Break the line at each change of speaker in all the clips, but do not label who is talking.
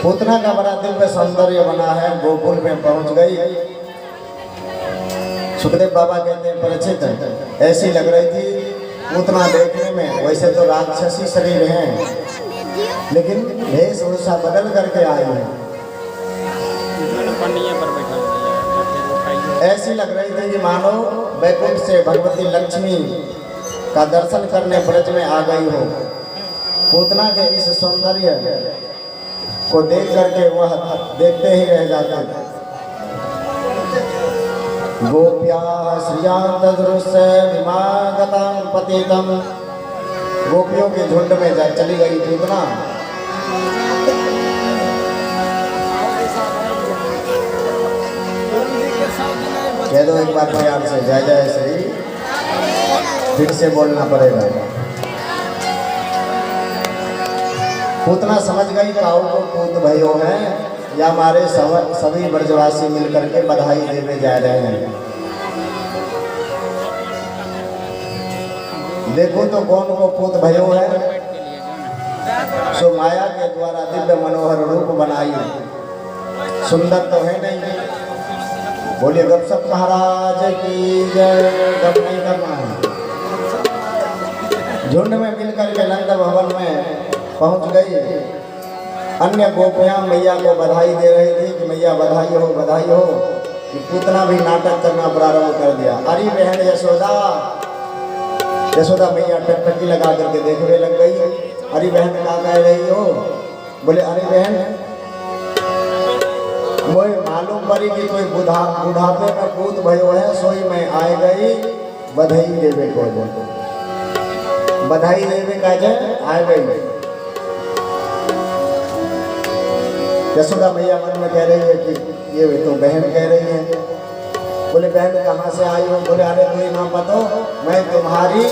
पूतना का बड़ा दिव्य सौंदर्य बना है, गोकुल में पहुंच गई। सुखदेव बाबा कहते हैं परिचित ऐसी लग रही थी पूतना देखने में, वैसे तो राक्षसी शरीर है लेकिन वेशभूषा बदल करके आई है। ऐसी लग रही थी कि मानो वैकुंठ से भगवती लक्ष्मी का दर्शन करने ब्रज में आ गई हो। पूतना के इस सौंदर्य को देख करके वह देखते ही रह जाते। गोप्याः श्रियान्तदृश्य विमागतां पतितं, गोपियों के झुंड में जा चली गई पूतना। कह दो एक बार प्यार से, जय जय श्री, फिर से बोलना पड़ेगा। पूतना समझ गई काऊ को पूत भयो है या हमारे सभी ब्रजवासी मिलकर के बधाई देने जा रहे हैं। देखो तो कौन को पूत भयो है, सो माया के द्वारा दिव्य मनोहर रूप बनाई। सुंदर तो है नहीं, बोलिए गपशप महाराज की जय। गप नहीं करना है। झुंड में मिलकर के नंद भवन में पहुंच गई। अन्य गोपियां मैया को बधाई दे रही थी कि मैया बधाई हो बधाई हो। कि पूतना भी नाटक करना प्रारंभ कर दिया। अरे बहन यशोदा, यशोदा मैया टकटकी लगा करके देखने लग गई। अरे बहन क्या कह रही हो? बोले अरे बहन मुझे मालूम पड़ी कि कोई बुढ़ापे में पूत भयो है, सोई में आए गई बधाई देवे को, बधाई देवे का जय आए गई। यशोदा मैया मन में कह रही है कि ये तो बहन कह रही है। बोले बहन कहाँ से आई हो? बोले अरे कोई ना पता, मैं तुम्हारी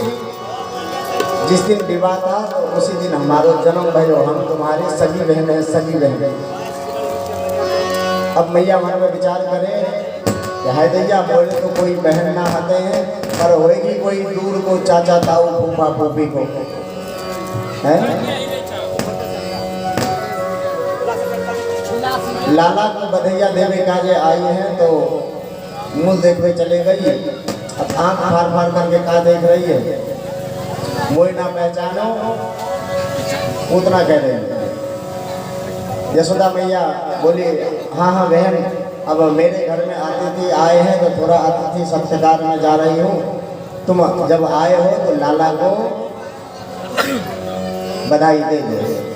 जिस दिन विवाह था तो उसी दिन हमारा जन्म भयो, हम तुम्हारी सगी बहन है, सगी बहन। अब मैया मन में विचार करें है दैया, बोले तो कोई बहन ना आते हैं पर होएगी कोई दूर को चाचा ताऊ फूफा फूफी को है। लाला को बधैया देवे काजे आई हैं तो मुंह देखने चले गई। अब आंख फाड़ फाड़ करके कहा देख रही है, मोई ना पहचानो, उतना कह रहे हैं। यशोदा मैया बोली हाँ हाँ बहन, अब मेरे घर में अतिथि आए हैं तो थोड़ा अतिथि सत्कार में जा रही हूँ। तुम जब आए हो तो लाला को बधाई दे दो।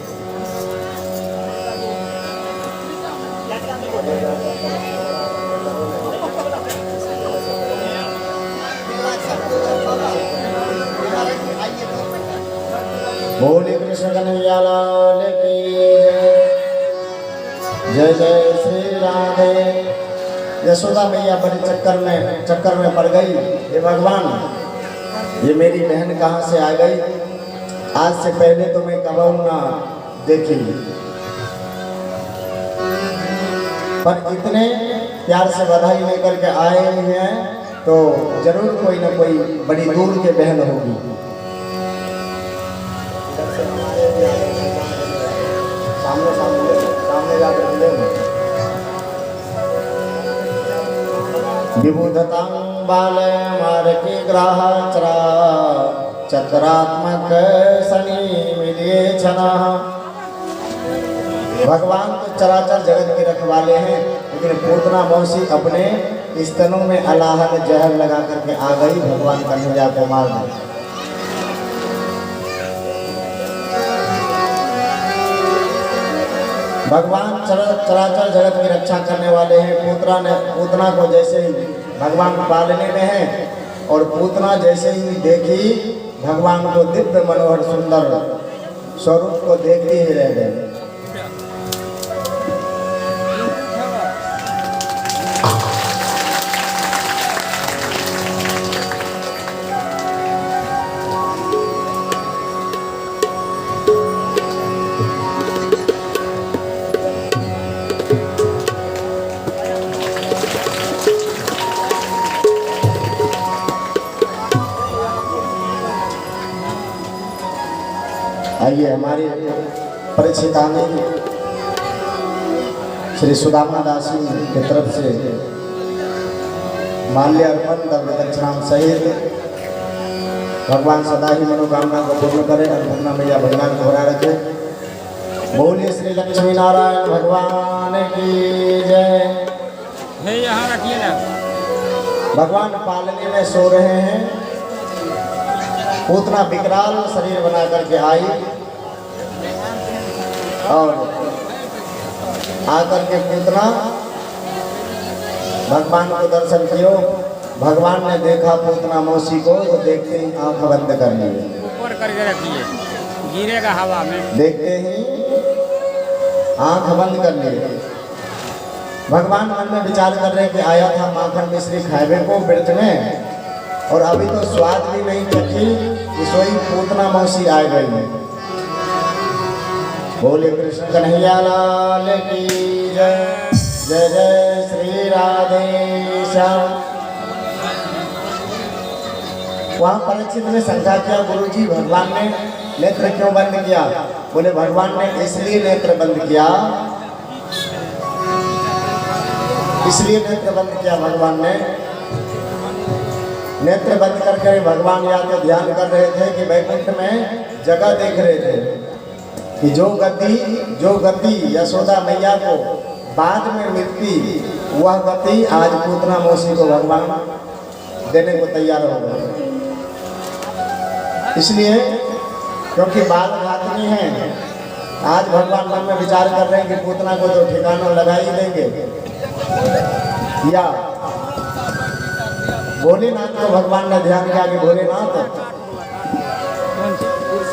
बोले कृष्ण कन्हैया लाल की जय जय श्री राधे। यशोदा मैया बड़े चक्कर में पड़ गई। हे भगवान, ये मेरी बहन कहाँ से आ गई? आज से पहले तो मैं कभी ना देखी, पर इतने प्यार से बधाई लेकर के आए हैं तो जरूर कोई ना कोई बड़ी दूर के बहन होगी। सामने जाकर विबुधतां बाले मारकी ग्राह चरा चतुरात्मक शनि मिलिए छना। भगवान तो चराचर जगत के रखवाले हैं, लेकिन पूतना मौसी अपने स्तनों में अलाहल जहर लगा करके आ गई भगवान कन्हैया को मारने। भगवान चराचर जगत की रक्षा करने वाले हैं। पूतना को जैसे ही भगवान पालने में है और पूतना जैसे ही देखी भगवान को दिव्य मनोहर सुंदर स्वरूप को देखते ही रह गए। आइए हमारी परिचितानी श्री सुदामा दासी की तरफ से माल्य अर्पण द्रव्य दक्षिणा सहित भगवान सदा ही मनोकामना को पूर्ण करे। अन्नपूर्णा मैया भगवान को बना रखे। बोलिए श्री लक्ष्मी नारायण भगवान की जय।
यहाँ रखिए ना।
भगवान पालने में सो रहे हैं। पूतना विकराल शरीर बना करके आई और आकर के पूतना भगवान को दर्शन कियो। भगवान ने देखा पूतना मौसी को, तो देखते ही आंख बंद कर ली।
ऊपर करके रखिए, गिरेगा हवा में।
देखते ही आंख बंद कर ली। भगवान मन में विचार कर रहे कि आया था माखन मिश्री खाएबे को व्रत में, और अभी तो स्वाद भी नहीं चखी कि सोई पूतना मौसी आ गई। बोले कृष्ण कन्हैया लाल की जय। जय जय श्री राधे श्याम। वहाँ परीक्षित ने शंका किया, गुरुजी भगवान ने नेत्र क्यों बंद किया? बोले भगवान ने इसलिए नेत्र बंद किया, इसलिए नेत्र बंद किया। भगवान ने नेत्र बंद करके भगवान या तो ध्यान कर रहे थे कि वैकुंठ में जगह देख रहे थे कि जो गति यशोदा मैया को बाद में मिलती, वह गति आज पूतना मौसी को भगवान देने को तैयार हो गए। इसलिए क्योंकि बाल घातनी है, आज भगवान मन में विचार कर रहे हैं कि पूतना को तो ठिकाना लगा ही देंगे। या भोलेनाथ को भगवान ने ध्यान किया कि भोलेनाथ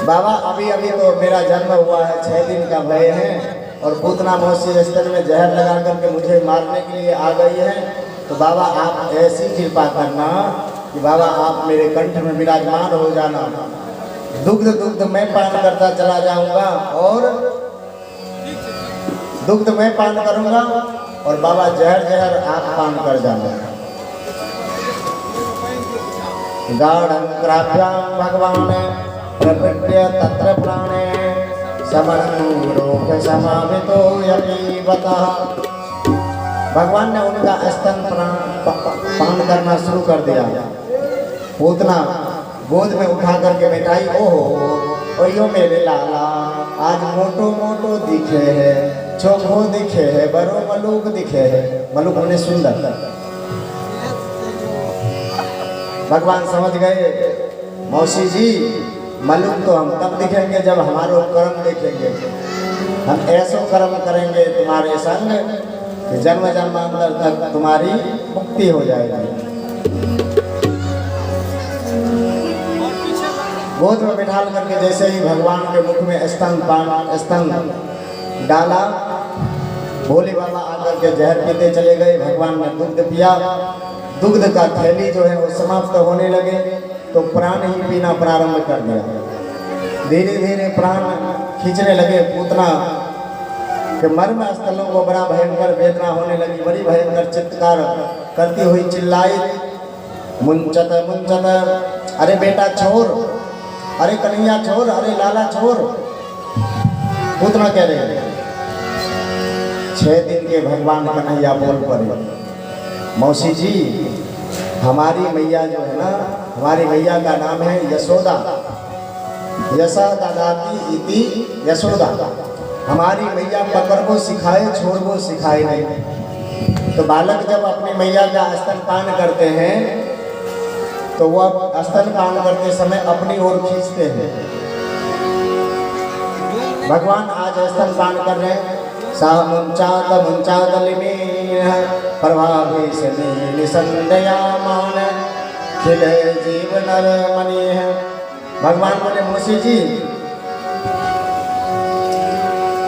बाबा अभी अभी तो मेरा जन्म हुआ है, 6 दिन का भय है, और पूतना मौसी स्तन में जहर लगा करके मुझे मारने के लिए आ गई है। तो बाबा आप ऐसी कृपा करना कि बाबा आप मेरे कंठ में विराजमान हो जाना। दुग्ध मैं पान करता चला जाऊंगा, और दुग्ध मैं पान करूंगा, और बाबा जहर आप पान कर जाना। गाढ़ं क्राभ्यां भगवान प्रकृत्य तत्र प्राणे समरोख समावितो यपीवतः। भगवान ने उनका स्तन पान करना शुरू कर दिया। पूतना गोद में उठा करके बैठाई। ओहो ओयो मेरे लाला, आज मोटो दिखे है, चोखो दिखे है, बरो मलूक दिखे है। मलूक होने सुंदर। भगवान समझ गए, मौसी जी मलूक तो हम तब दिखेंगे जब हमारे कर्म देखेंगे। हम ऐसो कर्म करेंगे तुम्हारे संग कि जन्म जन्मांतर तक तुम्हारी मुक्ति हो जाएगी। गोद में बिठाल करके जैसे ही भगवान के मुख में स्तन डाला, भोले बाबा आकर के जहर पीते चले गए। भगवान ने दुग्ध पिया। दुग्ध का थैली जो है वो समाप्त होने लगे, तो प्राण ही पीना प्रारंभ कर दिया। धीरे धीरे प्राण खींचने लगे। पूतना के मर्म स्थलों को बड़ा भयंकर वेदना होने लगी। बड़ी भयंकर चित्कार करती हुई चिल्लाई, मुंचत मुंचत, अरे बेटा छोड़, अरे कन्हैया छोड़, अरे लाला छोड़। पूतना कह रहे 6 दिन के भगवान कन्हैया बोल पड़े, मौसी जी हमारी मैया जो है ना, हमारी मैया का नाम है यशोदा। यशोदा दाती इति यशोदा। हमारी मैया पकड़बो सिखाए, छोड़बो सिखाए नहीं। तो बालक जब अपनी मैया का स्तनपान करते हैं, तो वह स्तनपान करते समय अपनी ओर खींचते हैं। भगवान आज स्तनपान कर रहे हैं। मुंचात लिमीन प्रभावेशनी निसंदयामान खिले जीव नर मणि है। भगवान बोले मौसी जी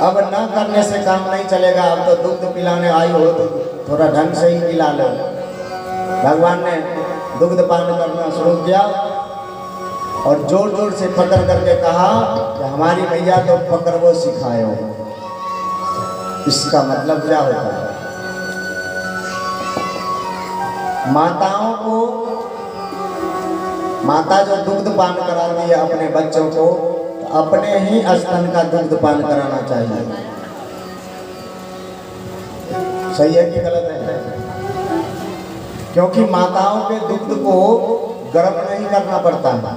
अब न करने से काम नहीं चलेगा। अब तो दुग्ध पिलाने आई हो तो थोड़ा ढंग से ही पिला लो। भगवान ने दुग्ध पान करना शुरू किया और जोर जोर से पकड़ करके कहा कि हमारी मैया तो पकड़वो सिखाए हो। इसका मतलब क्या होता है? माताओं को, माता जो दुग्ध पान कराती है अपने बच्चों को, तो अपने ही स्तन का दुग्ध पान कराना चाहिए। सही है कि गलत है? क्योंकि माताओं के दुग्ध को गर्म नहीं करना पड़ता है,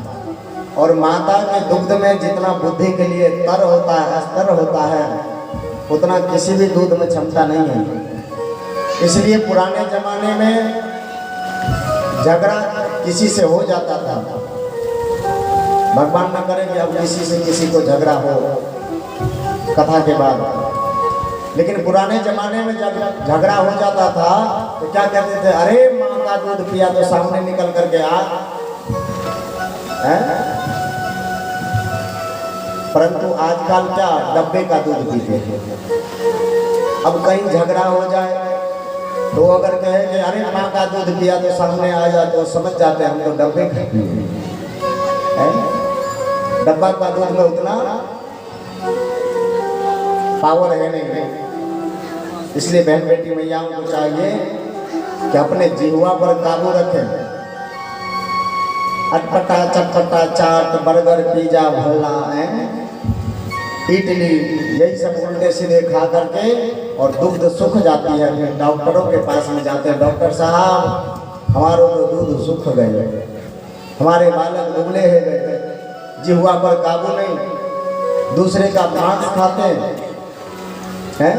और माता के दुग्ध में जितना बुद्धि के लिए तर होता है, स्तर होता है, उतना किसी भी दूध में क्षमता नहीं है। इसलिए पुराने जमाने में झगड़ा किसी से हो जाता था, भगवान न करे कि अब किसी से किसी को झगड़ा हो कथा के बाद, लेकिन पुराने जमाने में जब झगड़ा हो जाता था तो क्या कहते थे, अरे माँ का दूध पिया तो सामने निकल करके आ। परंतु आजकल क्या डब्बे का दूध पीते हैं। अब कहीं झगड़ा हो जाए तो अगर कहे कि अरे माँ का दूध पिया तो सामने आ जा, तो समझ जाते हैं हम तो डब्बे का है। डब्बा का दूध में उतना पावर है नहीं। इसलिए बहन बेटी मैयाओं को चाहिए कि अपने जिह्वा पर काबू रखें। अटपटा चटपटा चाट बर्गर पिज्जा भल्ला इडली यही सब उल्टे सीधे खा करके और दुग्ध सूख जाती है। फिर डॉक्टरों के पास में जाते हैं, डॉक्टर साहब हमारों को दूध सूख गए, हमारे बालक दुबले है गए, जिह्वा पर काबू नहीं। दूसरे का मांस खाते हैं,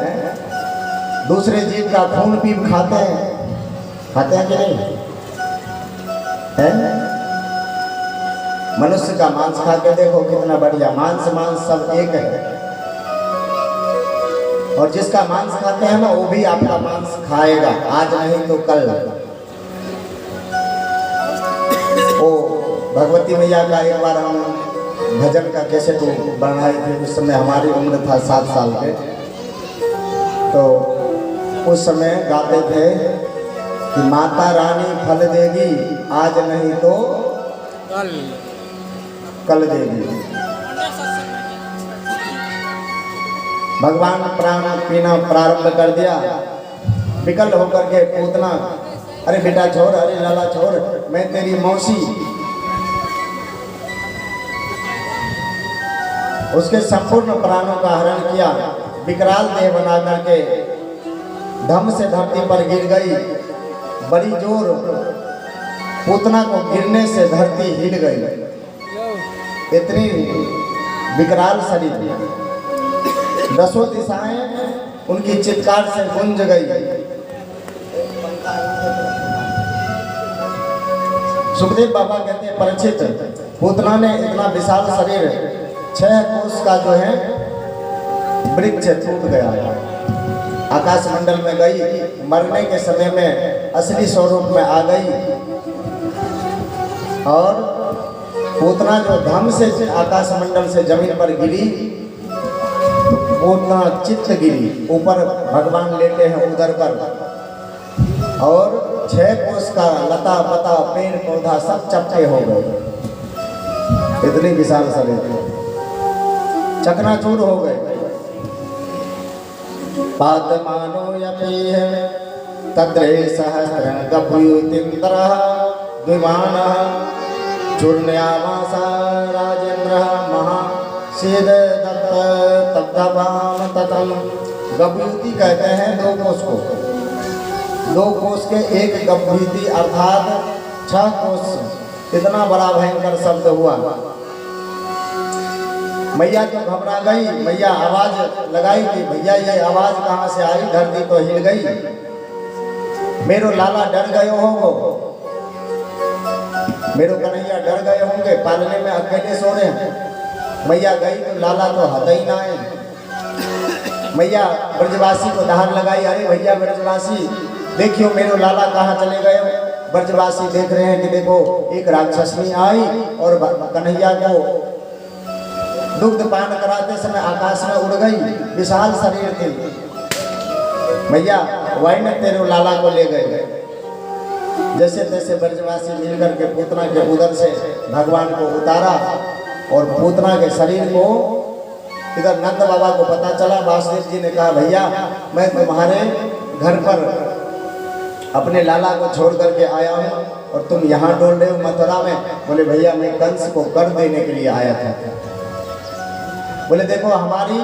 दूसरे जीव का खून पीप खाते हैं कि नहीं है? मनुष्य का मांस खा के देखो कितना बढ़िया, मांस सब एक है। और जिसका मांस खाते हैं ना, वो भी आपका मांस खाएगा, आज नहीं तो कल। ओ भगवती मैया का एक बार हम भजन का कैसेट बनाए थे, उस समय हमारी उम्र था 7 साल के। तो उस समय गाते थे कि माता रानी फल देगी, आज नहीं तो कल देगी। भगवान प्राण पीना प्रारंभ कर दिया, विकल होकर के पूतना, अरे बेटा छोड़, अरे लाला छोड़, मैं तेरी मौसी। उसके संपूर्ण प्राणों का हरण किया, विकराल देह बना करके धम से धरती पर गिर गई। बड़ी जोर पूतना को गिरने से धरती हिल गई, इतनी विकराल शरीर। 10 दिशाएं उनकी चित्कार से गूंज गई। सुखदेव बाबा कहते हैं, परीक्षित, पूतना ने इतना विशाल शरीर 6 कोस का जो है वृक्ष टूट गया, आकाश मंडल में गई, मरने के समय में असली स्वरूप में आ गई। और पूतना जो धम से आकाश मंडल से जमीन पर गिरी, पूतना चित्त गिरी, ऊपर भगवान लेटे हैं उदर पर, और 6 कोस का लता पता पेड़ पौधा सब चपटे हो गए, इतनी विशाल शरीर चकनाचूर हो गए। पादमानो यपीह तद्रे सहस्र गभूतिन्द्रः द्विमानः चूर्ण्यावासा राजेन्द्रः महासीद दत्त तब्धवाम ततम। गभूति कहते हैं 2 कोस को, 2 कोस के एक गभूति अर्थात 6 कोस। इतना बड़ा भयंकर शब्द हुआ। मैया तो घबरा गई, मैया आवाज लगाई कि भैया ये आवाज कहाँ से आई, धरती तो हिल गई, मेरो लाला डर गए होंगे, मेरो कन्हैया डर गए होंगे, पालने में अकेले सो रहे हैं। मैया गई तो लाला तो हद ही ना है। मैया ब्रजवासी को धार लगाई, अरे भैया ब्रजवासी देखियो मेरो लाला कहाँ चले गए। ब्रजवासी देख रहे हैं कि देखो एक राक्षसनी आई और कन्हैया को दुग्ध पान कराते समय आकाश में उड़ गई, विशाल शरीर थी। मैया वही ने तेरे लाला को ले गए। जैसे तैसे ब्रजवासी मिलकर के पूतना के उदर से भगवान को उतारा, और पूतना के शरीर को इधर नंद बाबा को पता चला। वासुदेव जी ने कहा, भैया मैं तुम्हारे घर पर अपने लाला को छोड़ करके आया हूँ और तुम यहाँ डोल रहे हो मथुरा में। बोले भैया मैं कंस को कर देने के लिए आया था। बोले देखो हमारी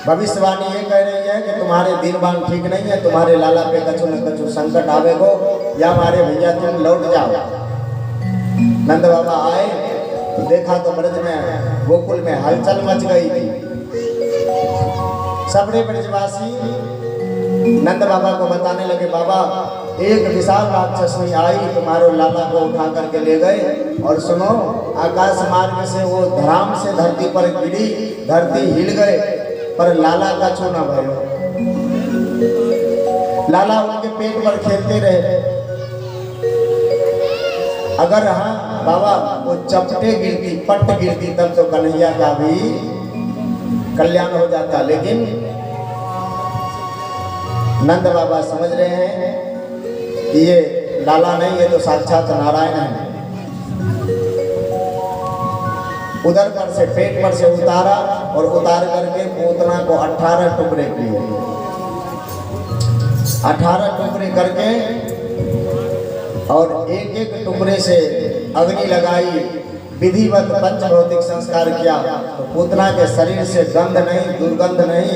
भविष्यवाणी ये कह रही है कि तुम्हारे दिनबान ठीक नहीं है, तुम्हारे लाला पे कछु न कछु संकट आवेगो, या हमारे भैया तुम लौट जाओ। नंद बाबा आए तो देखा तो ब्रज में गोकुल में हलचल मच गई थी। सबरे ब्रजवासी नंद बाबा को बताने लगे, बाबा एक विशाल राक्षसनी आई, तुम्हारे लाला को उठा करके ले गए, और सुनो आकाश मार्ग से वो धराम से धरती पर गिरी, धरती हिल गए, पर लाला का छूना भयो। लाला उनके पेट पर खेलते रहे। अगर हाँ बाबा वो चपटे गिरती, पट गिरती, तब तो कन्हैया का भी कल्याण हो जाता। लेकिन नंद बाबा समझ रहे हैं कि ये लाला नहीं, ये तो साक्षात नारायण है। उधर पर से पेट पर से उतारा और उतार करके पूतना को 18 टुकड़े किए। 18 टुकड़े करके और एक एक टुकड़े से अग्नि लगाई, विधिवत पंचभौतिक संस्कार किया। तो पूतना के शरीर से गंध नहीं, दुर्गंध नहीं,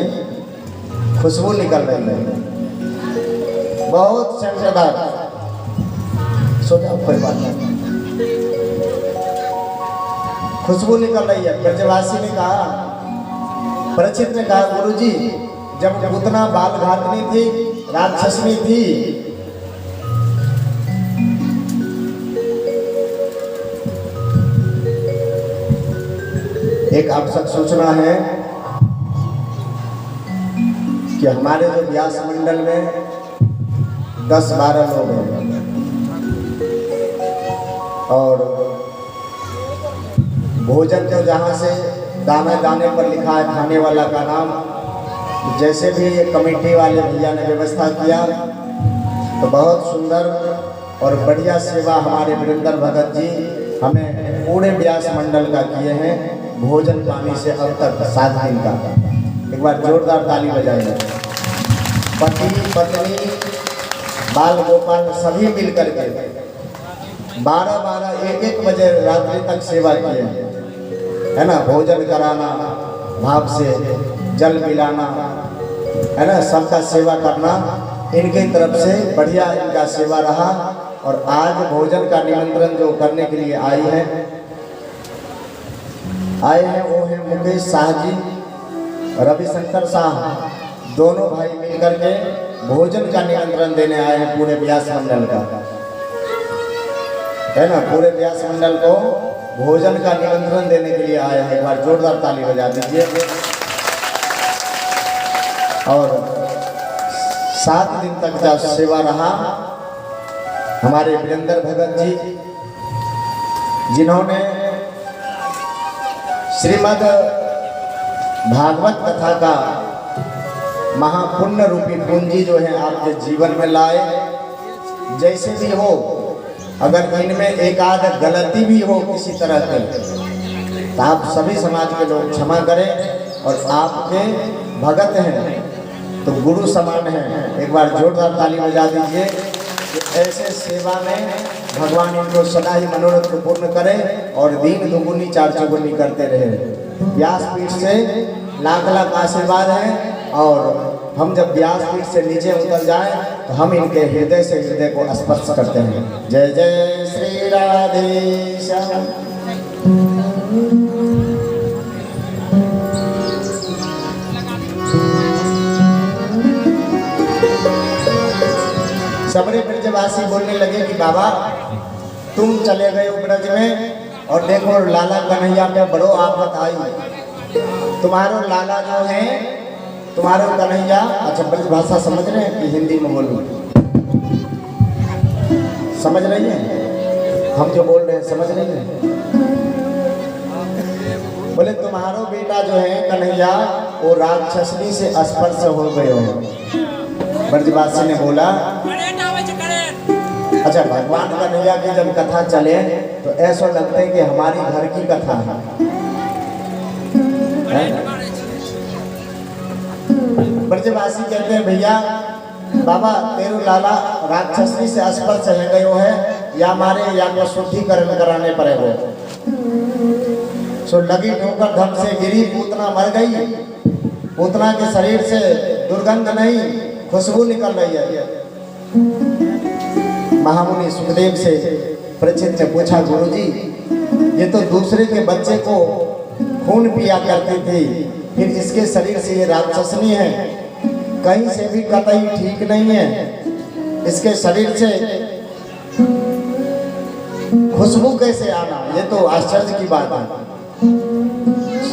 खुशबू निकल रही है, बहुत चमकदार। सो जाओ, कोई बात नहीं, खुशबू निकल रही है। ब्रजवासी ने कहा, परीक्षित ने कहा, गुरुजी जब पूतना बाल घातनी थी, राक्षसनी थी, एक आवश्यक सूचना है कि हमारे जो व्यास मंडल में 10-12 लोग हैं, और भोजन तो जहाँ से दाने दाने पर लिखा है खाने वाला का नाम, जैसे भी ये कमेटी वाले भैया ने व्यवस्था किया, तो बहुत सुंदर और बढ़िया सेवा हमारे वीरेंद्र भगत जी हमें पूरे व्यास मंडल का किए हैं, भोजन पानी से अब तक 7 दिन का। एक बार जोरदार ताली बजाइए। पति पत्नी बाल गोपाल सभी मिल करके 12-12 1-1 बजे रात्रि तक सेवा किए, है ना। भोजन कराना, भाव से जल पिलाना, है ना, सबका सेवा करना, इनकी तरफ से बढ़िया इनका सेवा रहा। और आज भोजन का निमंत्रण जो करने के लिए आए हैं वो है मुकेश शाह जी, रविशंकर शाह, दोनों भाई मिलकर के भोजन का निमंत्रण देने आए हैं पूरे व्यास मंडल का, है ना। पूरे व्यास मंडल को भोजन का निमंत्रण देने के लिए आए हैं। एक बार जोरदार ताली बजा दीजिए। और 7 दिन तक का सेवा रहा हमारे वीरेंद्र भगत जी, जिन्होंने श्रीमद् भागवत कथा का महापुण्य रूपी पूंजी जो है आपके जीवन में लाए। जैसे भी हो, अगर इनमें एक आध गलती भी हो किसी तरह की, तो आप सभी समाज के लोग क्षमा करें। और आपके भगत हैं तो गुरु समान हैं। एक बार जोरदार ताली बजा दीजिए कि ऐसे सेवा में भगवान इनको सदा ही मनोरथ को पूर्ण करें और दीन दुगुनी 4 चौगुनी करते रहे। व्यासपीठ से लाख लाख आशीर्वाद हैं। और हम जब व्यासपीठ से नीचे उतर जाएं तो हम इनके हृदय से हृदय को स्पर्श करते हैं। जय जय श्री राधेश्याम। सबरे ब्रजवासी बोलने लगे कि बाबा तुम चले गए ब्रज में और देखो लाला कन्हैया पे बड़ो आफत आई। तुम्हारो लाला जो है, तुम्हारो कन्हैया, अच्छा ब्रज भाषा समझ रहे हैं कि हिंदी में बोलूं? समझ रही है? हम जो बोल रहे हैं समझ रही है? बोले तुम्हारो बेटा जो है कन्हैया वो राक्षसनी से स्पर्श हो गए हो। ब्रजवासी ने बोला अच्छा भगवान कन्हैया की जब कथा चले तो ऐसा लगता है कि हमारी घर की कथा है। ब्रजवासी कहते हैं भैया बाबा तेरू लाला राक्षसी से स्पर्श है गयो है, या हमारे या को शुद्धिकरण कराने पड़ेगा। सो लगी ठोकर धम से गिरी, पूतना मर गई। पूतना के शरीर से दुर्गंध नहीं, खुशबू निकल रही है। महामुनि सुखदेव से परीक्षित ने पूछा, गुरुजी ये तो दूसरे के बच्चे को खून पिया करती थी, फिर इसके शरीर से ये राक्षसनी है, कहीं से भी कतई ठीक नहीं है, इसके शरीर से खुशबू कैसे आना, ये तो आश्चर्य की बात है।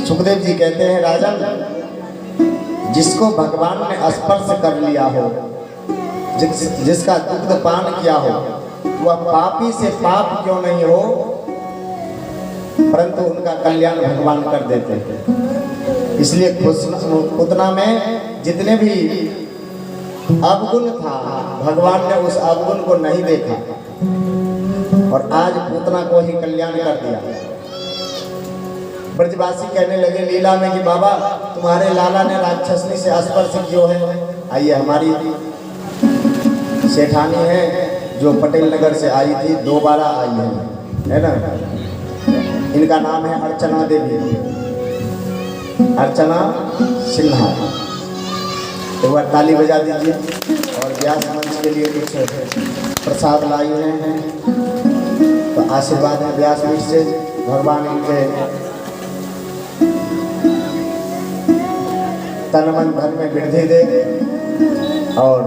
सुखदेव जी कहते हैं, राजन जिसको भगवान ने स्पर्श कर लिया हो, जिसका दुग्ध पान किया हो, वह पापी से पाप क्यों नहीं हो, परंतु उनका कल्याण भगवान कर देते हैं। इसलिए पूतना में जितने भी अवगुण था, भगवान ने उस अवगुण को नहीं देखा और आज पूतना को ही कल्याण कर दिया। ब्रजवासी कहने लगे लीला में कि बाबा तुम्हारे लाला ने राक्षसनी से स्पर्श क्यों है। आइए, हमारी सेठानी है जो पटेल नगर से आई थी, दोबारा आई है ना। इनका नाम है अर्चना देवी, अर्चना सिन्हा। एक बार ताली बजा दीजिए। और व्यास मंच के लिए कुछ प्रसाद लाई हुए हैं, तो आशीर्वाद है व्यास मंच से, भगवान इनके तन मन धन में वृद्धि दे और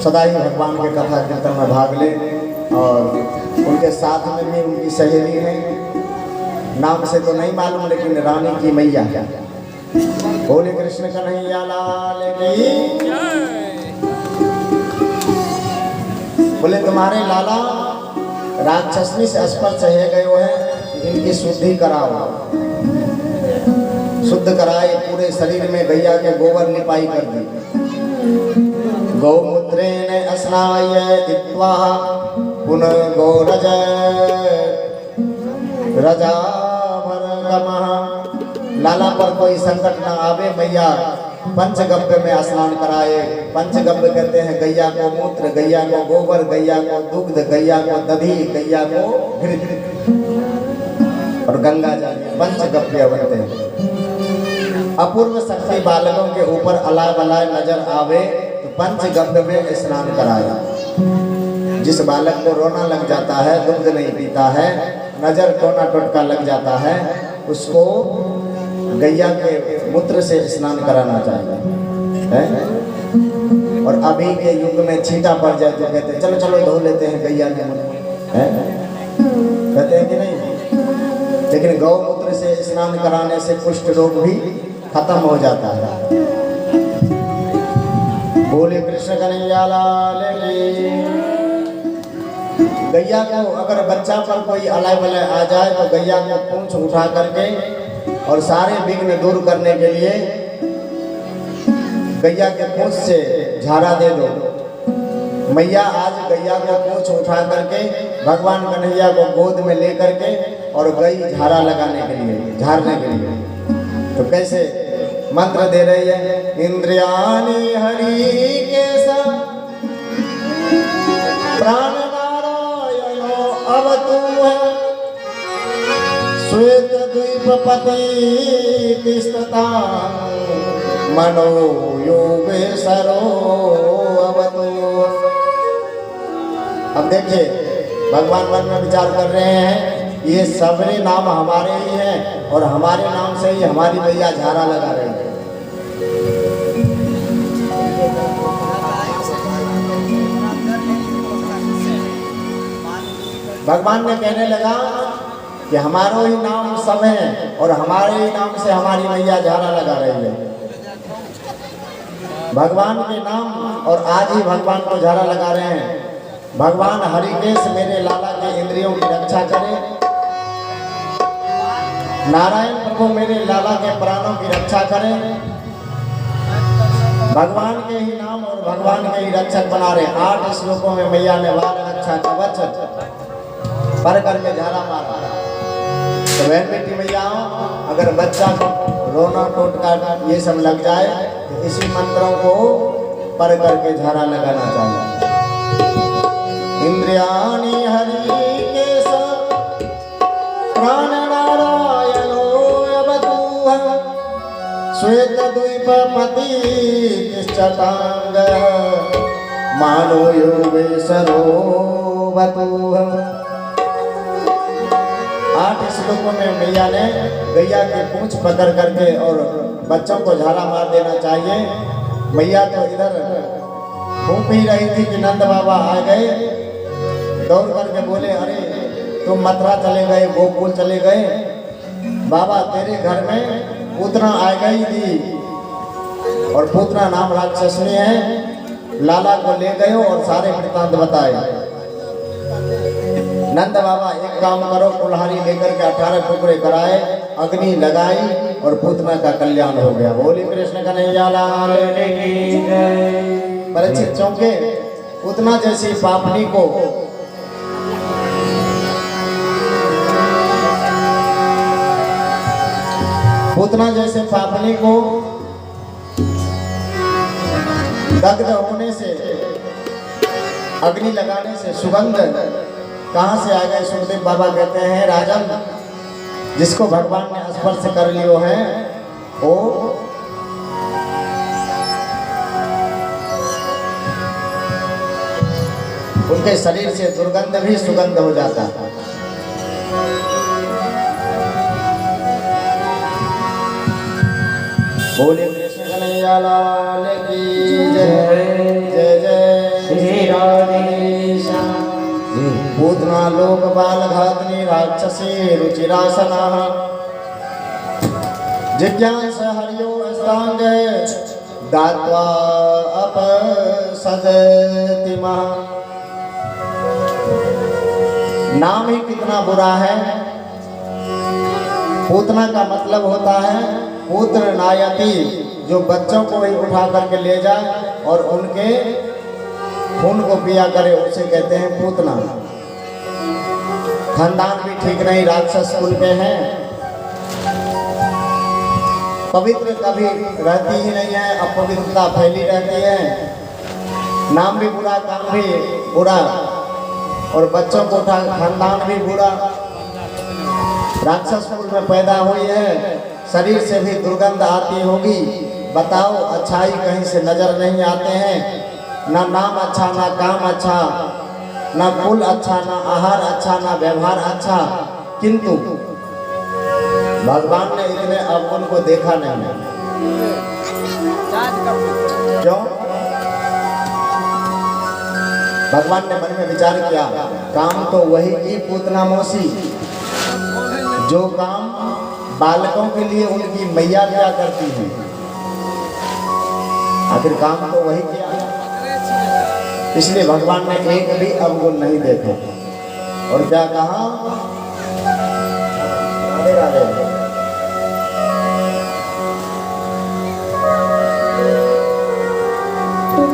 सदा ही भगवान के कथा कीर्तन में भाग ले। और उनके साथ में भी उनकी सहेली है, नाम से तो नहीं मालूम, लेकिन रानी की मैया। बोले कृष्ण कन्हैया लाल की। बोले तुम्हारे लाला राक्षसनी से स्पर्श है गए हैं, इनकी शुद्धि कराओ। शुद्ध कराए, पूरे शरीर में गैया के गोबर लिपाई कर दी। गौमूत्रेण स्नाय दित्वा पुनः गौरज रजाभरगमः। लाला पर कोई संकट न आवे, मैया पंचगव्य में स्नान कराए। पंचगव्य कहते हैं गैया को मूत्र, गैया को गोबर, गैया को दुग्ध, गैया को दधी, गैया को घृत और गंगा जल, पंचगव्य बनते हैं। अपूर्व शक्ति बालकों के ऊपर अलाय बलाय नजर आवे तो पंचगव्य में स्नान कराया। जिस बालक को रोना लग जाता है, दुग्ध नहीं पीता है, नजर टोना टोटका लग जाता है, उसको गैया के मूत्र से स्नान कराना चाहिए है? और अभी के युग में छींटा पड़ जाए तो कहते हैं चलो चलो धो लेते हैं गैया के मूत्र है, कहते हैं कि नहीं। लेकिन गौमूत्र से स्नान कराने से कुष्ठ रोग भी खत्म हो जाता है। बोले कृष्ण कन्हैया लाल की। गैया को अगर बच्चा पर कोई अलाय बलाय आ जाए तो गैया को पूंछ उठा करके और सारे विघ्न दूर करने के लिए गैया के पूंछ से झाड़ा दे दो। मैया आज गैया को पूंछ उठा करके भगवान कन्हैया को गोद में लेकर के और गई झाड़ा लगाने के लिए, झाड़ने के लिए। तो कैसे मंत्र दे रही है, इंद्रियाणि हरि के प्राण नारायणो अवतु है, श्वेत द्वीपपति तिष्ठता मनो योगेश्वरो अवतु। अब देखिए भगवान मन में विचार कर रहे हैं, ये सबरे नाम हमारे ही हैं और हमारे नाम से ही हमारी मैया झाड़ा लगा रही है। भगवान ने कहने लगा कि हमारो ही नाम सब है और हमारे ही नाम से हमारी मैया झाड़ा लगा रही है। भगवान के नाम और आज ही भगवान को झाड़ा लगा रहे हैं। भगवान हरिकेश मेरे लाला के इंद्रियों की रक्षा करे, नारायण प्रभु मेरे लाला के प्राणों की रक्षा करें। भगवान के ही नाम और भगवान के ही रक्षक बना रहे। 8 श्लोकों में मैया ने वार रक्षा कवच पर करके झाड़ा मारा। तो बहन बेटी मैया, अगर बच्चा को रोना टोटका ये सब लग जाए तो इसी मंत्रों को पर करके झाड़ा लगाना चाहिए। इंद्रियाणि हरिकेश प्राण नारायणो अवतु है, श्वेत द्वीप पति चटांग मानो युवे सरोवतु। 8 श्लोकों में मैया ने गैया की पूंछ पकड़ करके और बच्चों को झाला मार देना चाहिए। मैया तो इधर घूम ही रही थी कि नंद बाबा आ गए, दौड़ करके बोले, अरे तुम मथुरा चले गए, गोकुल चले गए, बाबा तेरे घर में पूतना आ गई थी और पूतना नाम राक्षसनी है। लाला को ले गए और सारे वृत्तांत बताए। नंद बाबा एक काम करो, कुल्हाड़ी लेकर के 18 टुकड़े कराए, अग्नि लगाई और पूतना का कल्याण हो गया। बोली कृष्ण कन्हैया लाल की जय। परीक्षित चौंके, पूतना जैसी पापनी को पूतना जैसे पापनी को दग्ध होने से, अग्नि लगाने से सुगंध कहां से आ गए? सुखदेव बाबा कहते हैं, राजन जिसको भगवान ने स्पर्श कर लियो है वो उनके शरीर से दुर्गंध भी सुगंध हो जाता है। बोले कृष्ण कन्हैया लाल की जय। जय जय श्री राधेशा। पूतना लोक बाल घातनी राक्षसी रुचिरासना जिज्ञास हरियो अस्तांग दात्वा अपसदति महा। नाम ही कितना बुरा है। पूतना का मतलब होता है पुत्र नायती, जो बच्चों को ही उठा करके ले जाए और उनके खून को पिया करे, उसे कहते हैं पूतना। खानदान भी ठीक नहीं, राक्षस कुल के हैं, पवित्र कभी रहती ही नहीं है, अपवित्रता फैली रहती है। नाम भी बुरा, काम भी बुरा और बच्चों को उठा, खानदान भी बुरा। राक्षस कुल में पैदा हुई है, शरीर से भी दुर्गंध आती होगी। बताओ, अच्छाई कहीं से नजर नहीं आते हैं। ना नाम अच्छा, ना काम अच्छा, ना कुल अच्छा, ना आहार अच्छा, ना व्यवहार अच्छा। किंतु भगवान ने इतने अवगुण को देखा नहीं। क्यों? भगवान ने मन में विचार किया, काम तो वही की पूतना मौसी, जो काम बालकों के लिए उनकी मैया क्या करती है। आखिर काम तो वही किया, इसलिए भगवान ने एक भी अवगुण नहीं देखे। और क्या कहा?